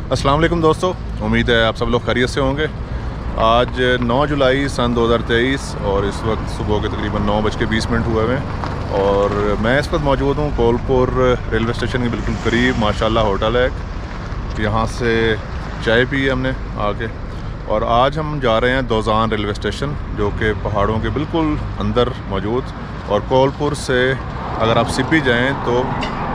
अस्सलाम वालेकुम दोस्तों, उम्मीद है आप सब लोग खैरियत से होंगे। आज 9 जुलाई सन 2023 और इस वक्त सुबह के तकरीबन 9:20 हुए हैं और मैं इस वक्त मौजूद हूँ कोलपुर रेलवे स्टेशन के बिल्कुल करीब। माशाल्लाह होटल है, यहाँ से चाय पी हमने आके और आज हम जा रहे हैं दोजान रेलवे स्टेशन जो कि पहाड़ों के बिल्कुल अंदर मौजूद। और कोलपुर से अगर आप सिपी जाएँ तो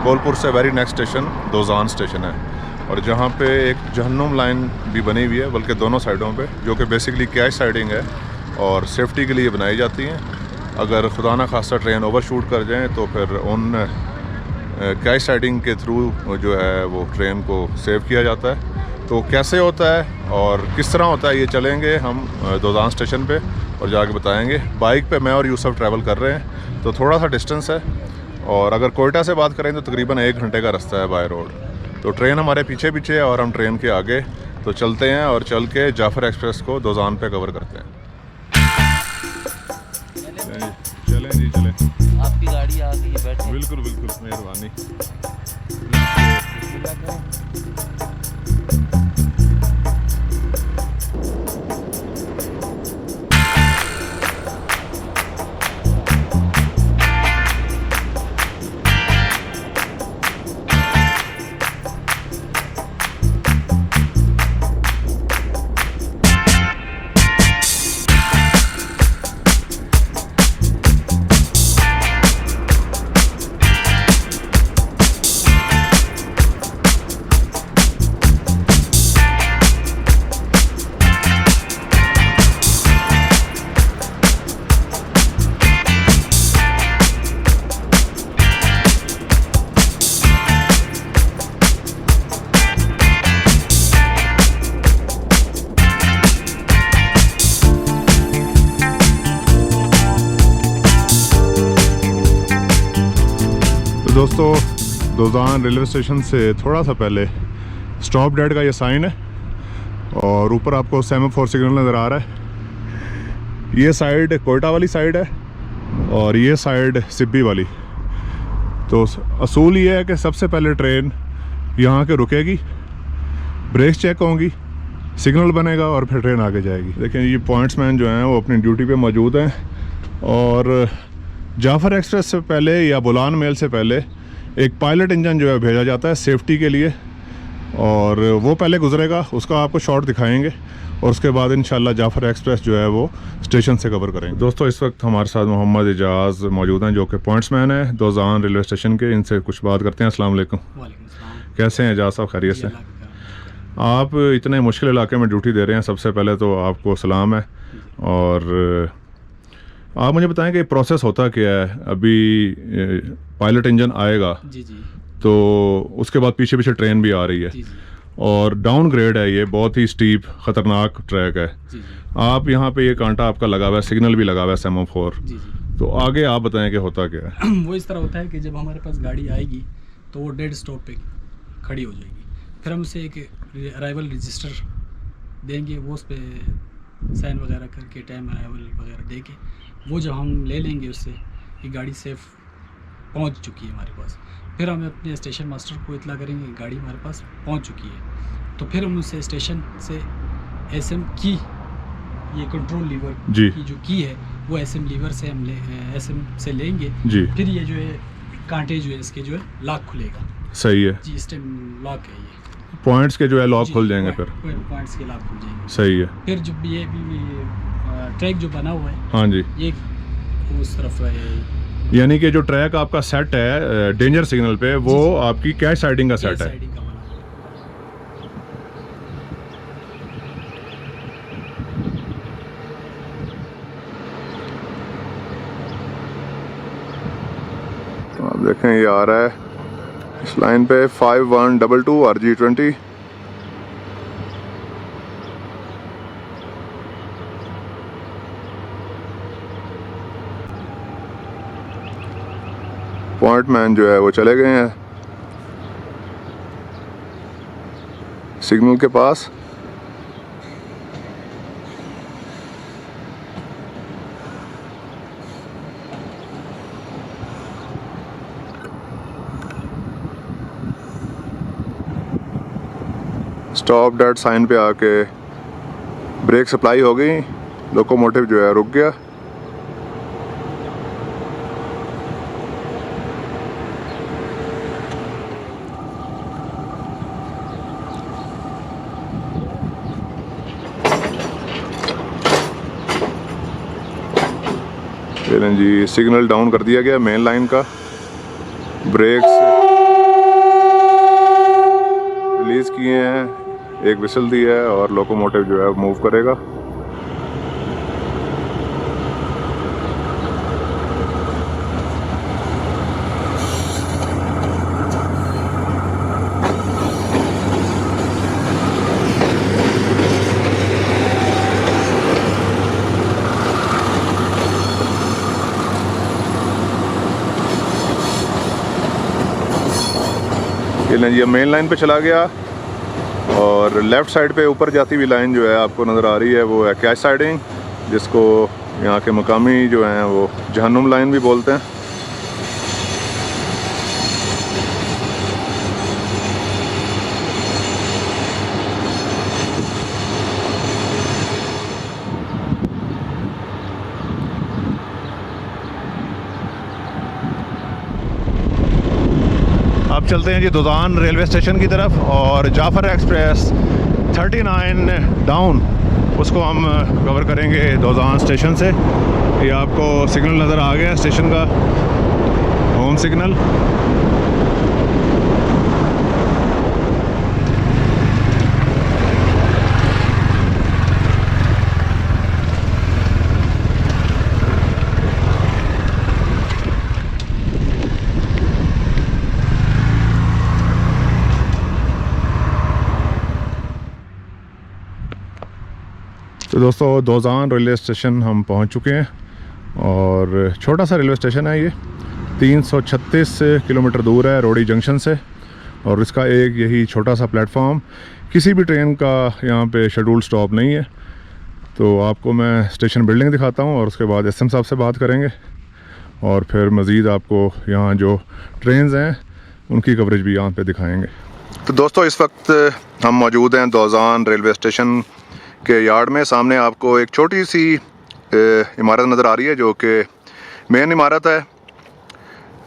कोलपुर से very next station Dozan station है और जहाँ पे एक जहन्नुम लाइन भी बनी हुई है, बल्कि दोनों साइडों पे, जो कि बेसिकली कैश साइडिंग है और सेफ्टी के लिए बनाई जाती हैं। अगर खुदा ना खास्ता ट्रेन ओवरशूट कर जाए तो फिर उन कैश साइडिंग के थ्रू जो है वो ट्रेन को सेव किया जाता है। तो कैसे होता है और किस तरह होता है ये चलेंगे हम दोजान स्टेशन पे और जाके बताएंगे। बाइक पे मैं और यूसुफ ट्रैवल कर रहे हैं तो थोड़ा सा डिस्टेंस है और अगर कोयटा से बात करें तो तकरीबन 1 घंटे का रास्ता है बाय रोड। तो ट्रेन हमारे पीछे पीछे है और हम ट्रेन के आगे तो चलते हैं और चल के जाफ़र एक्सप्रेस को दोजान पे कवर करते हैं। चलें जी चलें। आपकी गाड़ी आ गई है, बैठे। बिल्कुल बिल्कुल, मेहरबानी। दोस्तों, दोजान रेलवे स्टेशन से थोड़ा सा पहले स्टॉप डेड का ये साइन है और ऊपर आपको सेमाफोर सिग्नल नज़र आ रहा है। ये साइड कोयटा वाली साइड है और ये साइड सिब्बी वाली। तो असूल ये है कि सबसे पहले ट्रेन यहाँ के रुकेगी, ब्रेक चेक होंगी, सिग्नल बनेगा और फिर ट्रेन आगे जाएगी। लेकिन ये पॉइंट्समैन जो हैं वो अपनी ड्यूटी पे मौजूद हैं और जाफ़र एक्सप्रेस से पहले या बुलान मेल से पहले एक पायलट इंजन जो है भेजा जाता है सेफ्टी के लिए और वो पहले गुजरेगा, उसका आपको शॉट दिखाएंगे और उसके बाद इंशाल्लाह जाफ़र एक्सप्रेस जो है वो स्टेशन से कवर करेंगे। दोस्तों, इस वक्त हमारे साथ मोहम्मद एजाज़ मौजूद हैं जो कि पॉइंट्समैन है दोजान रेलवे स्टेशन के। इनसे कुछ बात करते हैं। अस्सलाम वालेकुम। कैसे हैं एजाज़ साहब, खैरियत से? आप इतने मुश्किल इलाके में ड्यूटी दे रहे हैं, सबसे पहले तो आपको सलाम है। और आप मुझे बताएं कि प्रोसेस होता क्या है? अभी पायलट इंजन आएगा जी जी, तो उसके बाद पीछे पीछे ट्रेन भी आ रही है जी जी, और डाउन ग्रेड है, ये बहुत ही स्टीप ख़तरनाक ट्रैक है। जी जी, आप यहाँ पे ये कांटा आपका लगा हुआ है, सिग्नल भी लगा हुआ है सेमाफोर। जी जी। तो आगे आप बताएं कि होता क्या है? वो इस तरह होता है कि जब हमारे पास गाड़ी आएगी तो वो डेड स्टॉप पे खड़ी हो जाएगी, फिर हम उसे एक अराइवल रजिस्टर देंगे, वो उस पर साइन वगैरह करके टाइम अराइवल वगैरह दे के वो जब हम ले लेंगे उससे कि गाड़ी सेफ़ पहुंच चुकी है हमारे पास, फिर हम अपने स्टेशन मास्टर को इतला करेंगे कि गाड़ी हमारे पास पहुंच चुकी है। तो फिर हम उससे स्टेशन से एसएम की, ये कंट्रोल लीवर की जो की है वो एसएम लीवर से हम एसएम से लेंगे जी। फिर ये जो है कांटे जो है इसके जो है लॉक खुलेगा। सही है जी, स्टेम लॉक है, ये पॉइंट्स के जो है लॉक खुल जाएंगे, फिर पॉइंट्स के लॉक खुल जाएंगे। सही है। फिर जब ये ट्रैक जो बना हुआ है, हाँ जी, ये उस तरफ है, यानी कि जो ट्रैक आपका सेट है डेंजर सिग्नल पे वो आपकी कैश साइडिंग का सेट है। साइडिंग का बना हुआ है। तो आप देखें ये आ रहा है इस लाइन पे 5122 RG20। पॉइंट मैन जो है वो चले गए हैं सिग्नल के पास। स्टॉप डेड साइन पे आके ब्रेक सप्लाई हो गई, लोकोमोटिव जो है रुक गया। चलें जी, सिग्नल डाउन कर दिया गया मेन लाइन का, ब्रेक्स रिलीज़ किए हैं, एक विसल दी है और लोकोमोटिव जो है मूव करेगा। जी अब मेन लाइन पे चला गया और लेफ़्ट साइड पे ऊपर जाती हुई लाइन जो है आपको नज़र आ रही है वो है कैश साइडिंग, जिसको यहाँ के मकामी जो हैं वो जहन्नुम लाइन भी बोलते हैं। अब चलते हैं जी दोजान रेलवे स्टेशन की तरफ, और जाफ़र एक्सप्रेस 39 डाउन उसको हम कवर करेंगे दोजान स्टेशन से। ये आपको सिग्नल नज़र आ गया स्टेशन का, होम सिग्नल। तो दोस्तों दोजान रेलवे स्टेशन हम पहुंच चुके हैं, और छोटा सा रेलवे स्टेशन है ये, 336 किलोमीटर दूर है रोडी जंक्शन से, और इसका एक यही छोटा सा प्लेटफॉर्म, किसी भी ट्रेन का यहाँ पे शेड्यूल स्टॉप नहीं है। तो आपको मैं स्टेशन बिल्डिंग दिखाता हूँ और उसके बाद एसएम साहब से बात करेंगे, और फिर मज़ीद आपको यहाँ जो ट्रेन्स हैं उनकी कवरेज भी यहाँ पे दिखाएँगे। तो दोस्तों इस वक्त हम मौजूद हैं दोजान रेलवे स्टेशन के यार्ड में। सामने आपको एक छोटी सी इमारत नज़र आ रही है जो कि मेन इमारत है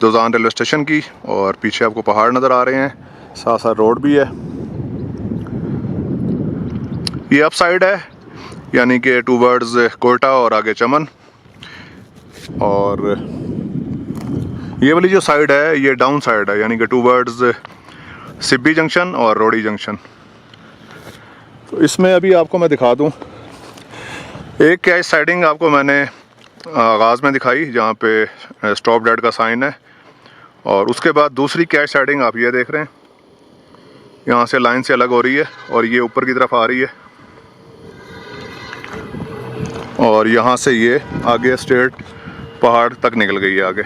दोजान रेलवे स्टेशन की, और पीछे आपको पहाड़ नज़र आ रहे हैं, साथ साथ रोड भी है। ये अप साइड है, यानी कि टूवर्ड्स कोयटा और आगे चमन, और ये वाली जो साइड है ये डाउन साइड है, यानी कि टूवर्ड्स सिब्बी जंक्शन और रोडी जंक्शन। तो इसमें अभी आपको मैं दिखा दूं, एक कैश साइडिंग आपको मैंने आगाज़ में दिखाई जहाँ पे स्टॉप डेड का साइन है, और उसके बाद दूसरी कैश साइडिंग आप ये देख रहे हैं, यहाँ से लाइन से अलग हो रही है और ये ऊपर की तरफ आ रही है, और यहाँ से ये आगे स्ट्रेट पहाड़ तक निकल गई है आगे।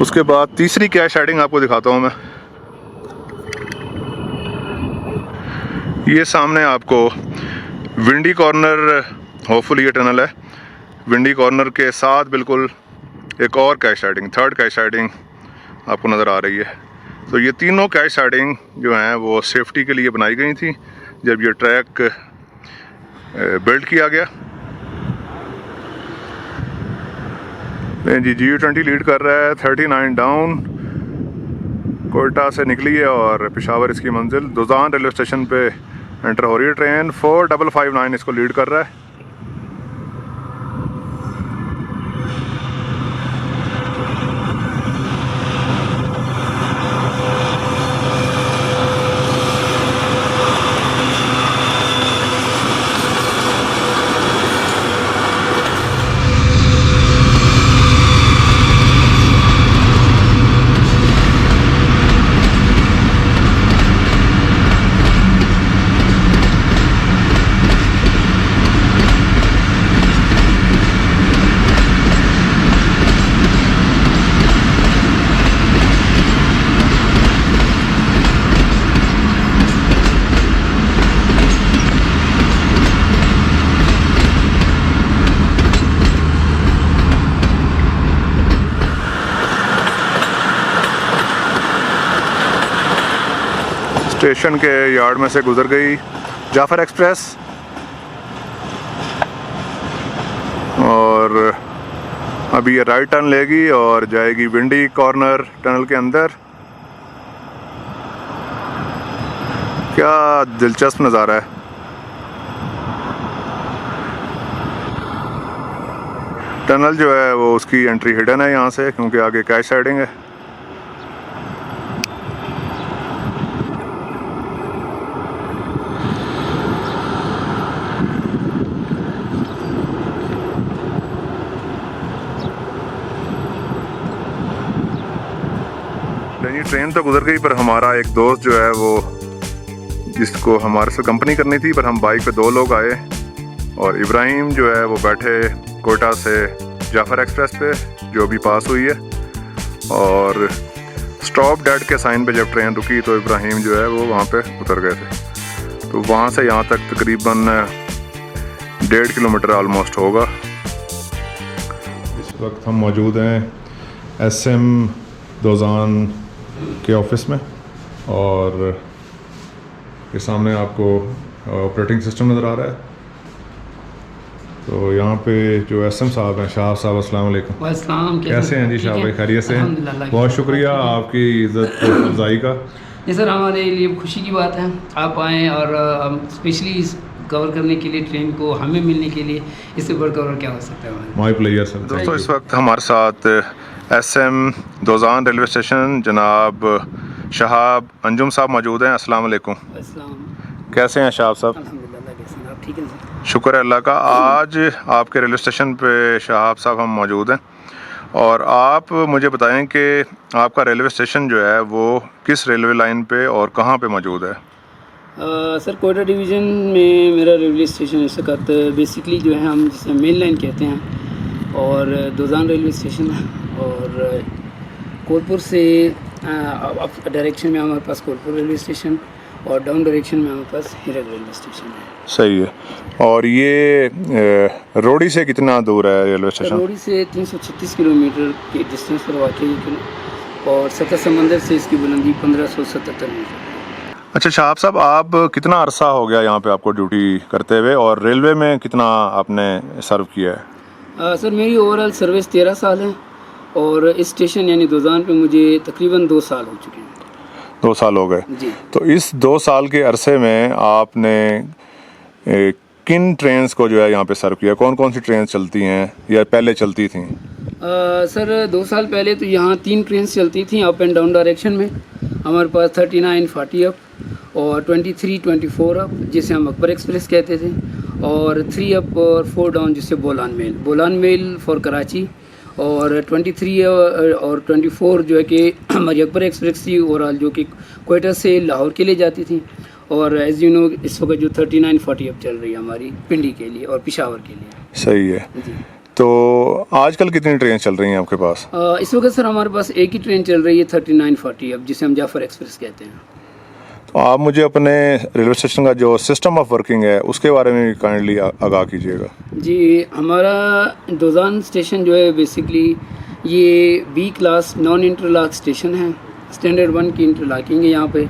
उसके बाद तीसरी कैश साइडिंग आपको दिखाता हूँ मैं। ये सामने आपको विंडी कॉर्नर, होपफुली ये टनल है, विंडी कॉर्नर के साथ बिल्कुल एक और cash siding, third cash siding आपको नज़र आ रही है। तो ये तीनों कैश साइडिंग जो हैं वो सेफ्टी के लिए बनाई गई थी जब ये ट्रैक बिल्ड किया गया। जी G20 लीड कर रहा है, 39 डाउन, कोयटा से निकली है और पेशावर इसकी मंजिल। दोजान रेलवे स्टेशन पे एंटर हो रही है ट्रेन, 4559 इसको लीड कर रहा है। स्टेशन के यार्ड में से गुजर गई जाफर एक्सप्रेस और अभी ये राइट टर्न लेगी और जाएगी विंडी कॉर्नर टनल के अंदर। क्या दिलचस्प नज़ारा है। टनल जो है वो उसकी एंट्री हिडन है यहाँ से, क्योंकि आगे कैश साइडिंग है। नहीं, ट्रेन तो गुजर गई, पर हमारा एक दोस्त जो है वो, जिसको हमारे से कंपनी करनी थी, पर हम बाइक पे 2 लोग आए और इब्राहिम जो है वो बैठे कोयटा से जाफर एक्सप्रेस पे जो अभी पास हुई है। और स्टॉप डेड के साइन पे जब ट्रेन रुकी तो इब्राहिम जो है वो वहाँ पे उतर गए थे। तो वहाँ से यहाँ तक तकरीबन 1.5 किलोमीटर ऑलमोस्ट होगा। इस वक्त हम मौजूद हैं SM दोजान के ऑफिस में और ये सामने आपको ऑपरेटिंग सिस्टम नज़र आ रहा है। तो यहाँ पे जो SM साहब हैं, शाह साहब, अस्सलाम वालेकुम। वालेकुम। कैसे हैं जी शाह भाई, खैरियत से हैं? बहुत शुक्रिया आपकी इज़्ज़त अफ़ज़ाई का। जी सर, हमारे लिए खुशी की बात है आप आएँ और हम स्पेशली कवर करने के लिए ट्रेन को हमें मिलने के लिए, इससे बढ़कर और क्या हो सकता है। माई प्लेयर सर। दोस्तों, इस वक्त हमारे साथ SM दोजान रेलवे स्टेशन जनाब शहाब अंजुम साहब मौजूद हैं। अस्सलाम वालेकुम। कैसे हैं शहाब साहब? आप ठीक हैं? शुक्र है अल्लाह का। आज आपके रेलवे स्टेशन पे शहाब साहब हम मौजूद हैं और आप मुझे बताएं कि आपका रेलवे स्टेशन जो है वो किस रेलवे लाइन पे और कहाँ पे मौजूद है? सर, कोयटा डिवीज़न में मेरा रेलवे स्टेशन इस वक्त बेसिकली जो है हम जिसे मेन लाइन कहते हैं और दोजान रेलवे स्टेशन है। और कोलपुर से अप डायरेक्शन में हमारे पास कोलपुर रेलवे स्टेशन और डाउन डायरेक्शन में हमारे पास हिरक रेलवे स्टेशन है। सही है। और ये रोडी से कितना दूर है रेलवे स्टेशन? रोडी से 336 किलोमीटर के डिस्टेंस पर वाक़ है और सतह समंदर से इसकी बुलंदी 1577 मीटर। अच्छा शहाब साहब, आप कितना अरसा हो गया यहाँ पे आपको ड्यूटी करते हुए और रेलवे में कितना आपने सर्व किया है? सर, मेरी ओवरऑल सर्विस 13 साल है और इस स्टेशन यानी दोजान पे मुझे तकरीबन 2 साल हो चुके हैं। 2 साल हो गए जी। तो इस 2 साल के अरसे में आपने किन ट्रेन्स को जो है यहाँ पे सर्व किया? कौन कौन सी ट्रेन चलती हैं या पहले चलती थी? सर, 2 साल पहले तो यहाँ 3 ट्रेन चलती थी अप एंड डाउन डायरेक्शन में। हमारे पास 39, 40 अप और 23, 24 अप जिसे हम अकबर एक्सप्रेस कहते थे, और 3 अप और 4 डाउन जिसे बोलान मेल फॉर कराची, और 23 और 24 जो है कि हमारी अकबर एक्सप्रेस थी ओवरऑल, जो कि कोयटा से लाहौर के लिए जाती थी। और एज यू नो इस वक्त जो 39, 40 अप चल रही है हमारी पिंडी के लिए और पिशावर के लिए। सही है जी। तो आजकल कितनी ट्रेन चल रही हैं आपके पास? इस वक्त सर हमारे पास एक ही ट्रेन चल रही है 39, 40 अप जिसे हम जाफर एक्सप्रेस कहते हैं। तो आप मुझे अपने रेलवे स्टेशन का जो सिस्टम ऑफ वर्किंग है उसके बारे में काइंडली आगाह कीजिएगा। जी, हमारा दोजान स्टेशन जो है बेसिकली ये B class non interlock station है। स्टैंडर्ड 1 की इंटरलॉकिंग है यहाँ पे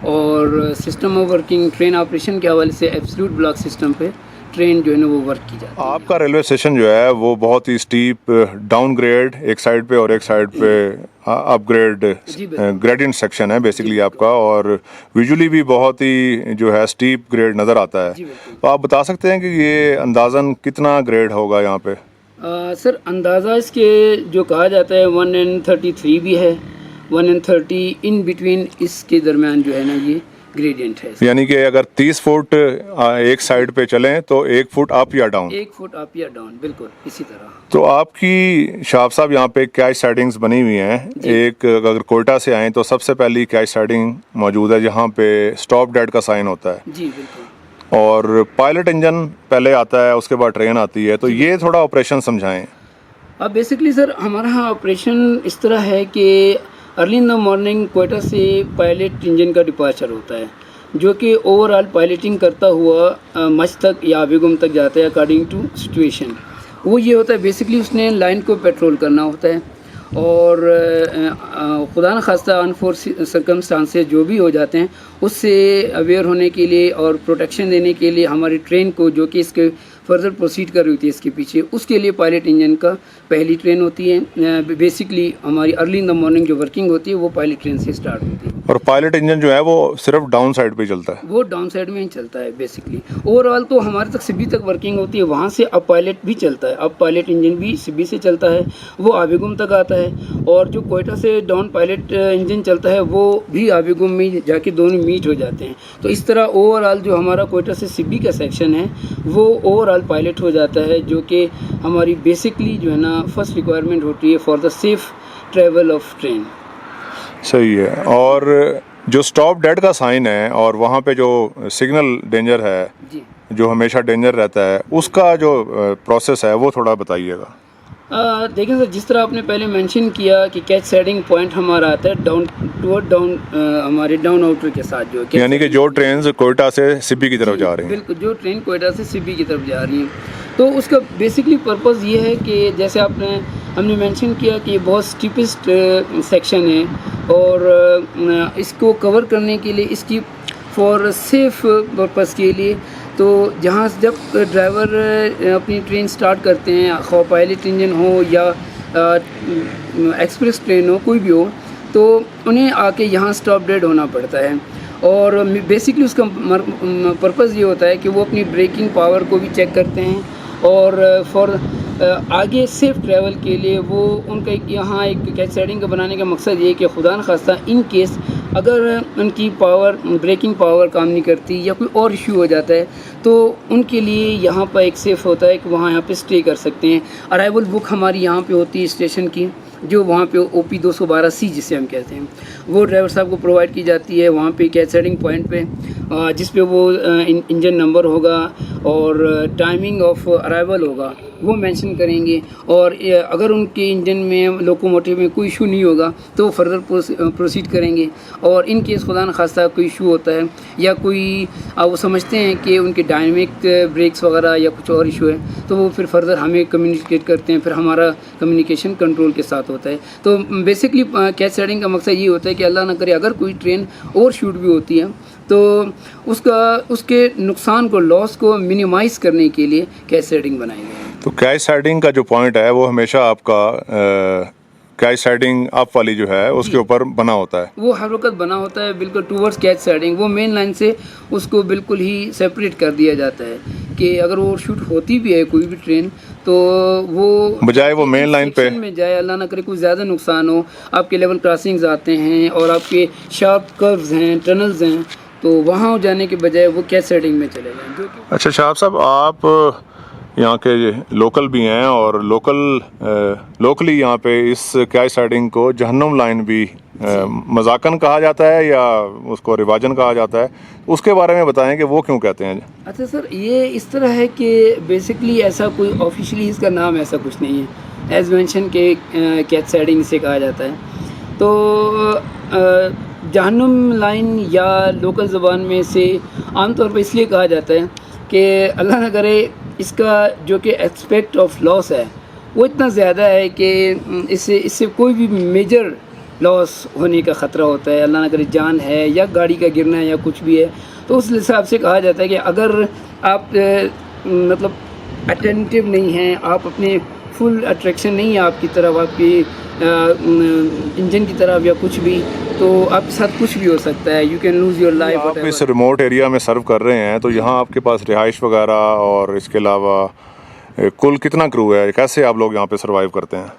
और system of working train operation के हवाले से एब्सोल्यूट ब्लॉक सिस्टम पे ट्रेन जो है ना वो वर्क की जाती है। आपका रेलवे स्टेशन जो है वो बहुत ही स्टीप डाउनग्रेड एक साइड पे और एक साइड पे अपग्रेड ग्रेडियंट सेक्शन है बेसिकली आपका, और विजुअली भी बहुत ही जो है स्टीप ग्रेड नज़र आता है। तो आप बता सकते हैं कि ये अंदाज़न कितना ग्रेड होगा यहाँ पे? सर, अंदाज़ा इसके जो कहा जाता है 133 भी है, 130 इन बिटवीन इसके दरमियान जो है ना ये ग्रेडियंट है। यानी कि अगर 30 फुट एक साइड पे चलें तो 1 फुट अप या डाउन? 1 फुट अप या डाउन, बिल्कुल इसी तरह। तो आपकी शहाब साहब यहाँ पे कैश साइडिंग्स बनी हुई हैं। एक अगर कोयटा से आएँ तो सबसे पहली कैश साइडिंग मौजूद है जहाँ पे स्टॉप डेड का साइन होता है। जी बिल्कुल। और पायलट इंजन पहले आता है, उसके बाद ट्रेन आती है। तो ये थोड़ा ऑपरेशन समझाएं। अब बेसिकली सर हमारा यहाँ ऑपरेशन इस तरह है कि early in the morning Quetta से पायलट इंजन का डिपार्चर होता है जो कि ओवरऑल पायलटिंग करता हुआ मच तक या बेगम तक जाता है अकॉर्डिंग टू सिचुएशन। वो ये होता है बेसिकली उसने लाइन को पेट्रोल करना होता है और खुदा न खास्ता अनफोर्स सर्कमस्टांसेस जो भी हो जाते हैं उससे अवेयर होने के लिए और प्रोटेक्शन देने के लिए हमारी ट्रेन को, जो कि इसके फर्दर प्रोसीड कर रही होती है इसके पीछे, उसके लिए पायलट इंजन का पहली ट्रेन होती है। बेसिकली हमारी अर्ली इन द मॉर्निंग जो वर्किंग होती है वो पायलट ट्रेन से स्टार्ट होती है। और पायलट इंजन जो है वो सिर्फ डाउन साइड पे चलता है? वो डाउन साइड में ही चलता है बेसिकली। ओवरऑल तो हमारे तक सिब्बी तक वर्किंग होती है, वहाँ से अप पायलट भी चलता है, अप पायलट इंजन भी सिब्बी से चलता है, वो आबिगुम तक आता है। और जो कोयटा से डाउन पायलट इंजन चलता है वो भी आबिगुम में जाके दोनों मीट हो जाते हैं। तो इस तरह ओवरऑल जो हमारा कोयटा से सिब्बी का सेक्शन है वो ओवरऑल पायलट हो जाता है, जो कि हमारी बेसिकली जो है ना फर्स्ट रिक्वायरमेंट होती है for the safe travel of train. सही है। और जो स्टॉप डेड का साइन है और वहाँ पे जो सिग्नल डेंजर है जी, जो हमेशा डेंजर रहता है, उसका जो प्रोसेस है वो थोड़ा बताइएगा। देखिए सर, जिस तरह आपने पहले मेंशन किया कि कैच सेटिंग पॉइंट हमारा आता है डाउन टुवर्ड डाउन, हमारे डाउन आउटर के साथ, जो यानी कि जो ट्रेन कोयटा से सिब्बी की तरफ जा रही हैं। बिल्कुल, जो ट्रेन कोयटा से सिब्बी की तरफ जा रही हैं, तो उसका बेसिकली पर्पस ये है कि जैसे हमने मेंशन किया कि बहुत स्टीपेस्ट सेक्शन है और इसको कवर करने के लिए, इसकी फॉर सेफ पर्पस के लिए, तो जहाँ जब ड्राइवर अपनी ट्रेन स्टार्ट करते हैं, खो पायलट इंजन हो या एक्सप्रेस ट्रेन हो, कोई भी हो, तो उन्हें आके यहाँ स्टॉप डेड होना पड़ता है। और बेसिकली उसका पर्पज़ ये होता है कि वो अपनी ब्रेकिंग पावर को भी चेक करते हैं और फॉर आगे सेफ ट्रैवल के लिए वो उनका यहाँ एक कैच सेटिंग का बनाने का मकसद ये है कि खुदा न खास्ता इन केस अगर उनकी ब्रेकिंग पावर काम नहीं करती या कोई और इशू हो जाता है तो उनके लिए यहाँ पर एक सेफ़ होता है कि वहाँ यहाँ पे स्टे कर सकते हैं। अराइवल बुक हमारी यहाँ पे होती है स्टेशन की, जो वहाँ पे OP 212C जिसे हम कहते हैं, वो ड्राइवर साहब को प्रोवाइड की जाती है वहाँ पे कैच सेटिंग पॉइंट पे, जिस पे वो इंजन नंबर होगा और टाइमिंग ऑफ अराइवल होगा वो मेंशन करेंगे। और अगर उनके इंजन में, लोकोमोटिव में कोई इशू नहीं होगा तो वो फर्दर प्रोसीड करेंगे। और इन केस खुदा न खास्ता कोई इशू होता है या कोई वो समझते हैं कि उनके डायनेमिक ब्रेक्स वगैरह या कुछ और इशू है तो वो फिर फर्दर हमें कम्युनिकेट करते हैं, फिर हमारा कम्युनिकेशन कंट्रोल के साथ होता है। तो बेसिकली कैच सेटिंग का मकसद ये होता है कि अल्लाह ना करे अगर कोई ट्रेन ओवर शूट भी होती है तो उसके नुकसान को, लॉस को मिनिमाइज़ करने के लिए कैच सेटिंग बनाई गई है। तो कैच सेटिंग का जो पॉइंट है वो हमेशा आपका कैच सेटिंग अप वाली जो है उसके ऊपर बना होता है, वो हर वक्त बना होता है बिल्कुल टूवर्ड्स कैच सेटिंग। वो मेन लाइन से उसको बिल्कुल ही सेपरेट कर दिया जाता है कि अगर वो शूट होती भी है कोई भी ट्रेन तो वो बजाय वो मेन लाइन पे में जाए, अल्लाह ना करे कोई ज़्यादा नुकसान हो, आपके लेवल क्रॉसिंग्स आते हैं और आपके शार्प कर्व्स हैं, टनल्स हैं, तो वहाँ जाने के बजाय वो कैच सेटिंग में चले जाएँ। जो कि अच्छा शाह साहब, आप यहाँ के लोकल भी हैं और लोकली यहाँ पे इस कैच सेटिंग को जहन्नुम लाइन भी मजाकन कहा जाता है या उसको रिवाजन कहा जाता है, उसके बारे में बताएं कि वो क्यों कहते हैं। अच्छा सर, ये इस तरह है कि बेसिकली ऐसा कोई ऑफिशियली इसका नाम ऐसा कुछ नहीं है, एज मेंशन के कैच सेटिंग से कहा जाता है। तो जहन्नुम लाइन या लोकल ज़बान में से आमतौर पर इसलिए कहा जाता है कि अल्लाह न करे इसका जो कि एक्सपेक्ट ऑफ लॉस है वो इतना ज़्यादा है कि इससे कोई भी मेजर लॉस होने का ख़तरा होता है। अल्लाह न करे जान है या गाड़ी का गिरना है या कुछ भी है, तो उस हिसाब से कहा जाता है कि अगर आप मतलब अटेंटिव नहीं हैं, आप अपने फुल अट्रैक्शन नहीं है आपकी तरफ, आपकी इंजन की तरफ या कुछ भी, तो आपके साथ कुछ भी हो सकता है। You can lose your life. आप इस रिमोट एरिया में सर्व कर रहे हैं तो यहाँ आपके पास रिहाइश वगैरह और इसके अलावा कुल कितना क्रू है, कैसे आप लोग यहाँ पे सर्वाइव करते हैं?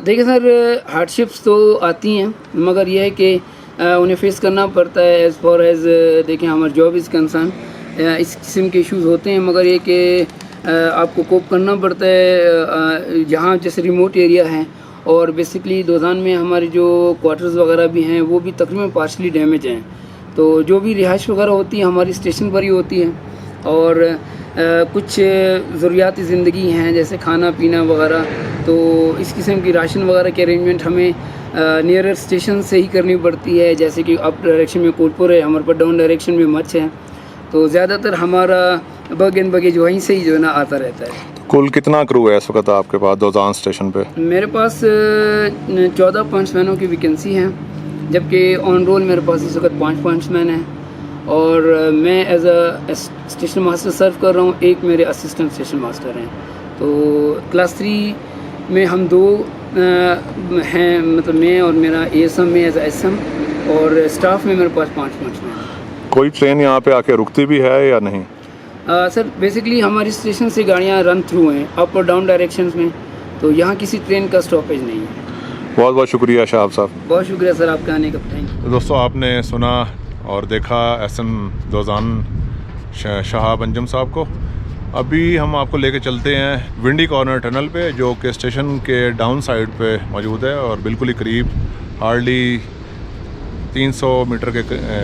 देखिए सर, हार्डशिप्स तो आती हैं मगर यह है कि उन्हें फेस करना पड़ता है एज़ फॉर एज़ देखें हमारा जॉब इज़ कंसर्न। इस किस्म के इश्यूज़ होते हैं मगर ये कि आपको कोप करना पड़ता है। यहाँ जैसे रिमोट एरिया है और बेसिकली दोजान में हमारे जो क्वार्टर्स वगैरह भी हैं वो भी तकरीबन पार्शली डैमेज हैं, तो जो भी रिहाइश वगैरह होती है हमारी स्टेशन पर ही होती है। और कुछ ज़रूरियाती ज़िंदगी हैं जैसे खाना पीना वगैरह, तो इस किस्म की राशन वगैरह की अरेंजमेंट हमें नियरर स्टेशन से ही करनी पड़ती है। जैसे कि अप डायरेक्शन में कोलपुर है, हमारे पास डाउन डायरेक्शन में मच है, तो ज़्यादातर हमारा बग एंड बगेज वहीं से ही जो है ना आता रहता है। कुल कितना क्रू है इस वक्त आपके पास दोजान स्टेशन पे? मेरे पास 14 पॉइंट्समैनों की वैकेंसी हैं, जबकि ऑन रोल मेरे पास इस वक्त 5 पॉइंट्समैन हैं और मैं एज अ स्टेशन मास्टर सर्व कर रहा हूँ। एक मेरे असिस्टेंट स्टेशन मास्टर हैं। तो क्लास 3 में हम 2 हैं, मतलब मैं और मेरा ASM में एज SM, और स्टाफ में मेरे पास 5 पॉइंट्समैन हैं। कोई ट्रेन यहाँ पे आके रुकती भी है या नहीं? सर बेसिकली हमारे स्टेशन से गाड़ियाँ रन थ्रू हैं अप और डाउन डायरेक्शंस में, तो यहाँ किसी ट्रेन का स्टॉपेज नहीं है। बहुत बहुत शुक्रिया शहाब साहब। बहुत शुक्रिया सर आपका आने का। Thank you. दोस्तों, आपने सुना और देखा SM दोजान शहाब अंजुम साहब को। अभी हम आपको लेके चलते हैं विंडी कॉर्नर टनल पे, जो कि स्टेशन के डाउन साइड पे मौजूद है और बिल्कुल ही करीब, हार्डली 300 मीटर के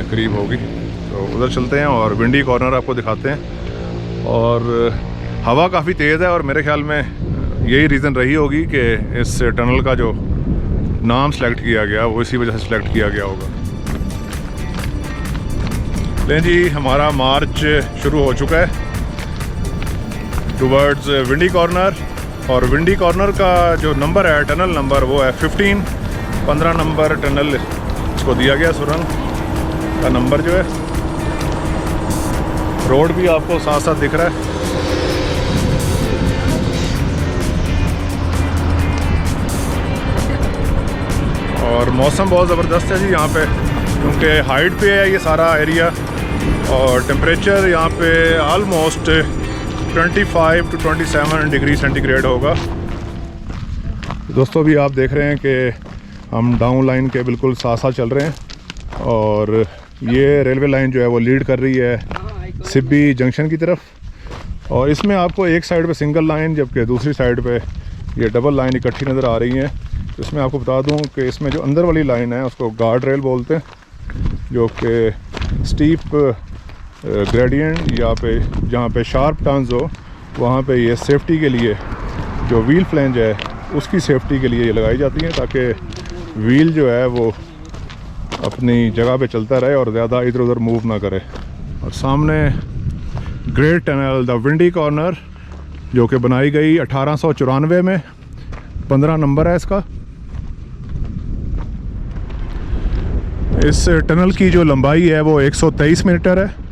करीब होगी। तो उधर चलते हैं और विंडी कॉर्नर आपको दिखाते हैं। और हवा काफ़ी तेज़ है और मेरे ख्याल में यही रीज़न रही होगी कि इस टनल का जो नाम सेलेक्ट किया गया वो इसी वजह से सिलेक्ट किया गया होगा। लें जी, हमारा मार्च शुरू हो चुका है टुवर्ड्स विंडी कॉर्नर। और विंडी कॉर्नर का जो नंबर है, टनल नंबर, वो है 15 नंबर टनल इसको दिया गया, सुरंग का नंबर जो है। रोड भी आपको साथ साथ दिख रहा है। और मौसम बहुत ज़बरदस्त है जी यहाँ पे, क्योंकि हाइट पे है ये सारा एरिया और टेम्परेचर यहाँ पे आलमोस्ट 25 to 27 डिग्री सेंटीग्रेड होगा। दोस्तों, अभी आप देख रहे हैं कि हम डाउन लाइन के बिल्कुल साथ साथ चल रहे हैं और ये रेलवे लाइन जो है वो लीड कर रही है सिब्बी जंक्शन की तरफ। और इसमें आपको एक साइड पे सिंगल लाइन, जबकि दूसरी साइड पे ये डबल लाइन इकट्ठी नज़र आ रही हैं। तो इसमें आपको बता दूं कि इसमें जो अंदर वाली लाइन है उसको गार्ड रेल बोलते हैं, जो कि स्टीप ग्रेडियंट या पे जहाँ पे शार्प टर्न्स हो वहाँ पे ये सेफ्टी के लिए, जो व्हील फ्लैंज है उसकी सेफ्टी के लिए ये लगाई जाती हैं, ताकि व्हील जो है वो अपनी जगह पे चलता रहे और ज़्यादा इधर उधर मूव ना करे। और सामने great tunnel the windy corner, जो कि बनाई गई 1894 में, 15 नंबर है इसका। इस टनल की जो लंबाई है वो 123 मीटर है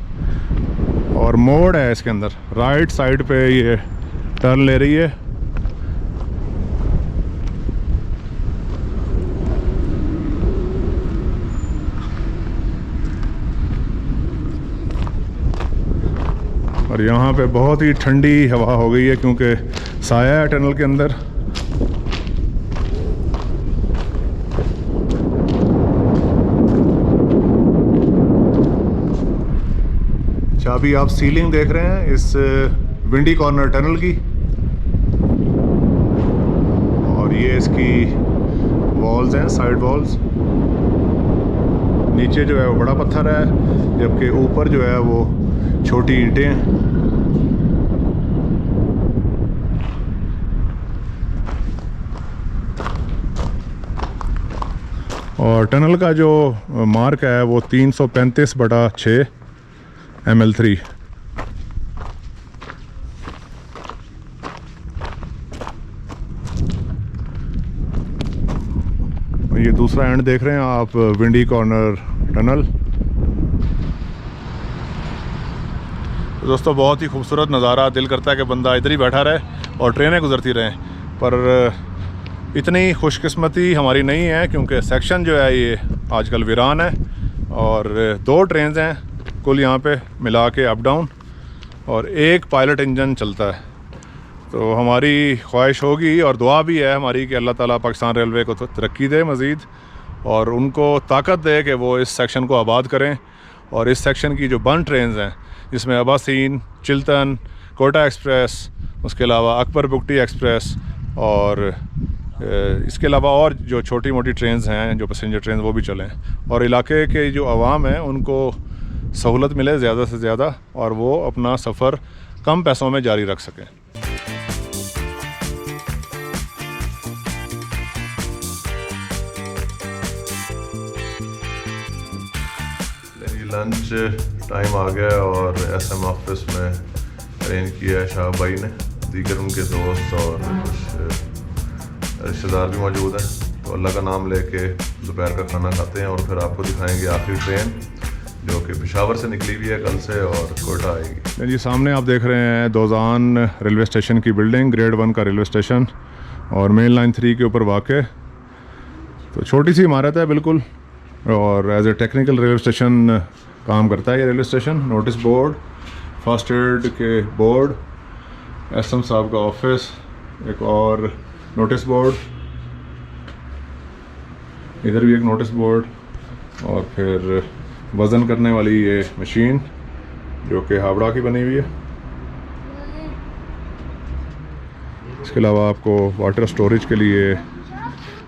और मोड़ है इसके अंदर, राइट साइड पे ये टर्न ले रही है। और यहाँ पे बहुत ही ठंडी हवा हो गई है क्योंकि साया है टनल के अंदर। अच्छा, अभी आप सीलिंग देख रहे हैं इस विंडी कॉर्नर टनल की, और ये इसकी वॉल्स हैं, साइड वॉल्स। नीचे जो है वो बड़ा पत्थर है, जबकि ऊपर जो है वो छोटी ईंटें हैं। और टनल का जो मार्क है वो 335/6 ML3। ये दूसरा एंड देख रहे हैं आप, विंडी कॉर्नर टनल। दोस्तों, बहुत ही खूबसूरत नज़ारा, दिल करता है कि बंदा इधर ही बैठा रहे और ट्रेनें गुजरती रहें, पर इतनी खुशकिस्मती हमारी नहीं है क्योंकि सेक्शन जो है ये आजकल वीरान है और 2 ट्रेन हैं कुल यहाँ पे मिला के अप डाउन, और एक पायलट इंजन चलता है। तो हमारी ख्वाहिश होगी और दुआ भी है हमारी कि अल्लाह ताला पाकिस्तान रेलवे को तो तरक्की दे मज़ीद, और उनको ताकत दे कि वो इस सेक्शन को आबाद करें। और इस सेक्शन की जो बंद ट्रेन हैं, जिसमें अबासीन, चिल्तन, कोटा एक्सप्रेस, उसके अलावा अकबर बुगटी एक्सप्रेस और इसके अलावा और जो छोटी मोटी ट्रेन्स हैं, जो पैसेंजर ट्रेन, वो भी चलें और इलाके के जो आवाम हैं उनको सहूलत मिले ज़्यादा से ज़्यादा और वो अपना सफ़र कम पैसों में जारी रख सकें। लंच टाइम आ गया और SM ऑफिस में अरेंज किया है शाह भाई ने। दीगर उनके दोस्त और कुछ रिश्तेदार भी मौजूद हैं। तो अल्लाह का नाम लेके दोपहर का खाना खाते हैं और फिर आपको दिखाएंगे आखिरी ट्रेन जो कि पेशावर से निकली हुई है कल से और कोयटा आएगी। जी सामने आप देख रहे हैं दोजान रेलवे स्टेशन की बिल्डिंग, ग्रेड 1 का रेलवे स्टेशन और मेन लाइन 3 के ऊपर वाक़। तो छोटी सी इमारत है बिल्कुल, और as a technical railway station काम करता है ये railway station. Notice board, first aid के बोर्ड, एसएम साहब का ऑफिस, एक और नोटिस बोर्ड, इधर भी एक नोटिस बोर्ड, और फिर वज़न करने वाली ये मशीन जो कि हावड़ा की बनी हुई है। इसके अलावा आपको वाटर स्टोरेज के लिए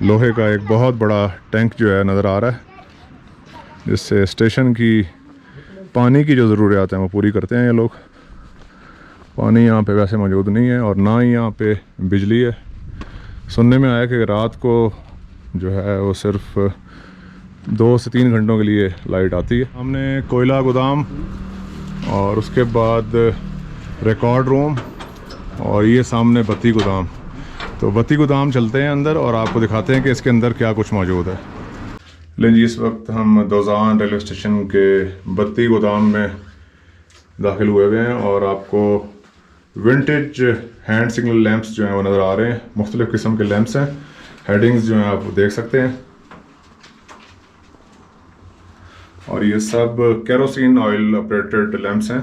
लोहे का एक बहुत बड़ा टैंक जो है नज़र आ रहा है, जिससे स्टेशन की पानी की जो ज़रूरियात हैं वो पूरी करते हैं ये लोग। पानी यहाँ पे वैसे मौजूद नहीं है और ना ही यहाँ पे बिजली है। सुनने में आया कि रात को जो है वो सिर्फ 2 से 3 घंटों के लिए लाइट आती है। हमने कोयला गोदाम और उसके बाद रिकॉर्ड रूम और ये सामने बत्ती गोदाम। तो बत्ती गोदाम चलते हैं अंदर और आपको दिखाते हैं कि इसके अंदर क्या कुछ मौजूद है। लेकिन जी इस वक्त हम दोजान रेलवे स्टेशन के बत्ती गोदाम में दाखिल हुए हुए हैं और आपको विंटेज हैंड सिग्नल लैंप्स जो हैं वो नज़र आ रहे हैं। मुख्तलिफ़ किस्म के लैंप्स हैं, हेडिंग्स जो हैं आप देख सकते हैं, और ये सब केरोसिन ऑयल ऑपरेटेड लैंप्स हैं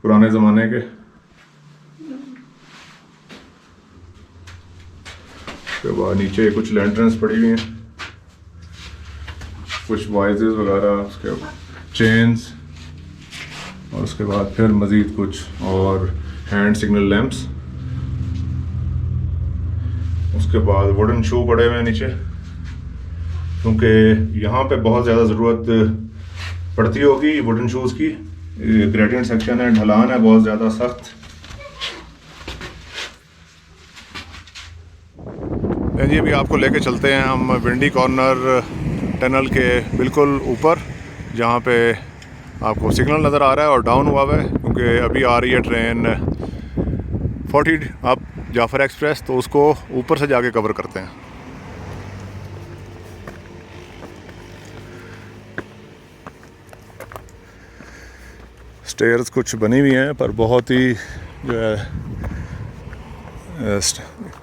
पुराने ज़माने के। उसके बाद नीचे कुछ लैंटर्न्स पड़ी हुई हैं, कुछ वाइजेस वगैरह, उसके चेन्स, और उसके बाद फिर मज़ीद कुछ और हैंड सिग्नल लैंप्स। उसके बाद वुडन शू पड़े हुए हैं नीचे, क्योंकि यहाँ पे बहुत ज़्यादा ज़रूरत पड़ती होगी वुडन शूज़ की। ग्रेडियंट सेक्शन है, ढलान है बहुत ज़्यादा सख्त। जी अभी आपको लेके चलते हैं हम विंडी कॉर्नर टनल के बिल्कुल ऊपर, जहाँ पे आपको सिग्नल नज़र आ रहा है और डाउन हुआ है, क्योंकि अभी आ रही है ट्रेन 40 अप जाफर एक्सप्रेस, तो उसको ऊपर से जाके कवर करते हैं। स्टेयर्स कुछ बनी हुई हैं पर बहुत ही जो है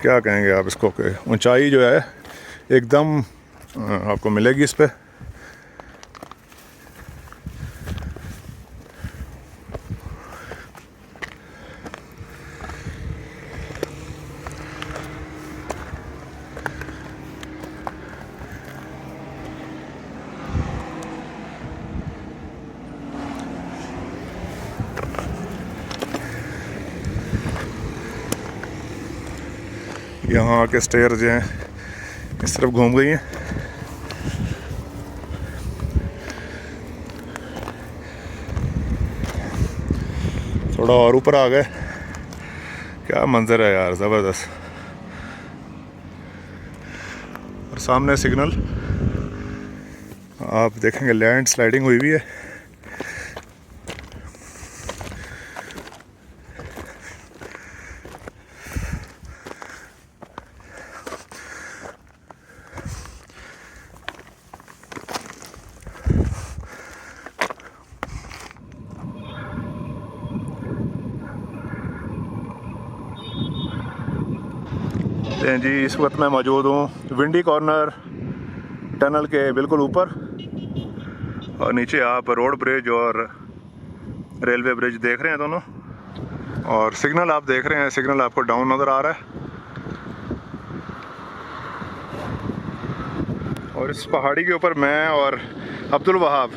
क्या कहेंगे आप इसको, कि ऊंचाई जो है एकदम आपको मिलेगी इस पे। यहाँ आके स्टेयर जो हैं इस तरफ घूम गई हैं। थोड़ा और ऊपर आ गए, क्या मंजर है यार, ज़बरदस्त। और सामने सिग्नल आप देखेंगे, लैंड स्लाइडिंग हुई है। जी इस वक्त मैं मौजूद हूँ विंडी कॉर्नर टनल के बिल्कुल ऊपर, और नीचे आप रोड ब्रिज और रेलवे ब्रिज देख रहे हैं दोनों, और सिग्नल आप देख रहे हैं, सिग्नल आपको डाउन नज़र आ रहा है। और इस पहाड़ी के ऊपर मैं और अब्दुल वहाब,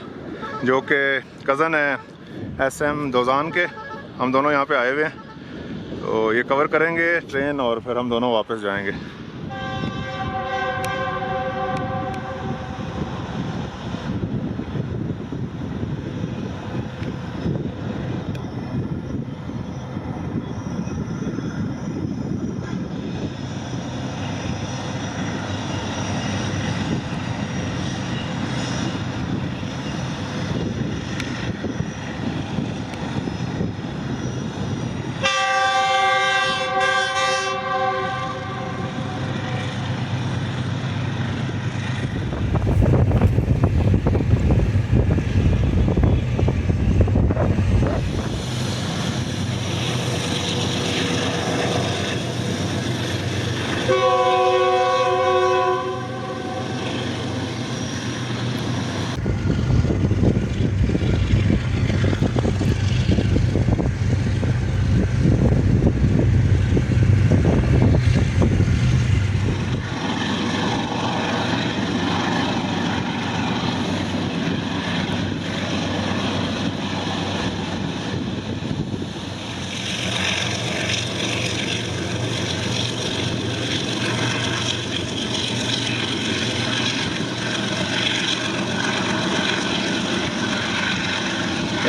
जो कि कज़न है एसएम दोजान के, हम दोनों यहाँ पे आए हुए हैं। तो ये कवर करेंगे ट्रेन और फिर हम दोनों वापस जाएंगे।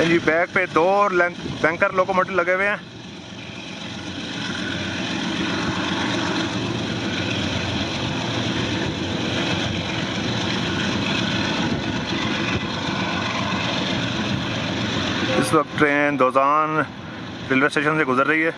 जी बैक पे 2 बैंकर लोकोमोटिव लगे हुए हैं। इस वक्त ट्रेन दोजान रेलवे स्टेशन से गुजर रही है।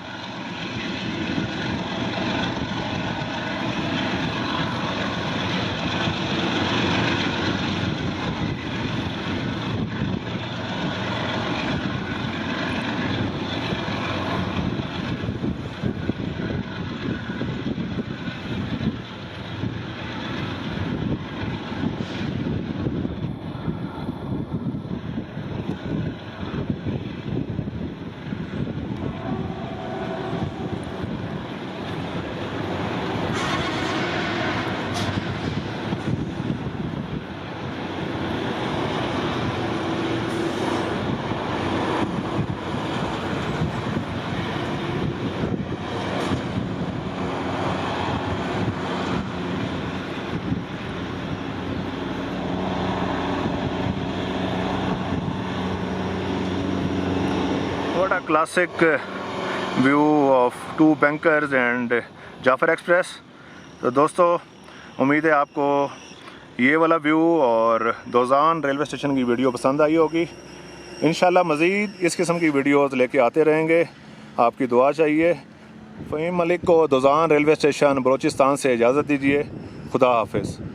What a classic view of 2 bankers and Jaffar express. तो दोस्तों उम्मीद है आपको ये वाला व्यू और दोजान रेलवे स्टेशन की वीडियो पसंद आई होगी। इंशाल्लाह मज़ीद इस किस्म की वीडियोस लेके आते रहेंगे, आपकी दुआ चाहिए। फ़हीम मलिक को दोजान रेलवे स्टेशन बलूचिस्तान से इजाज़त दीजिए। खुदा हाफिज़।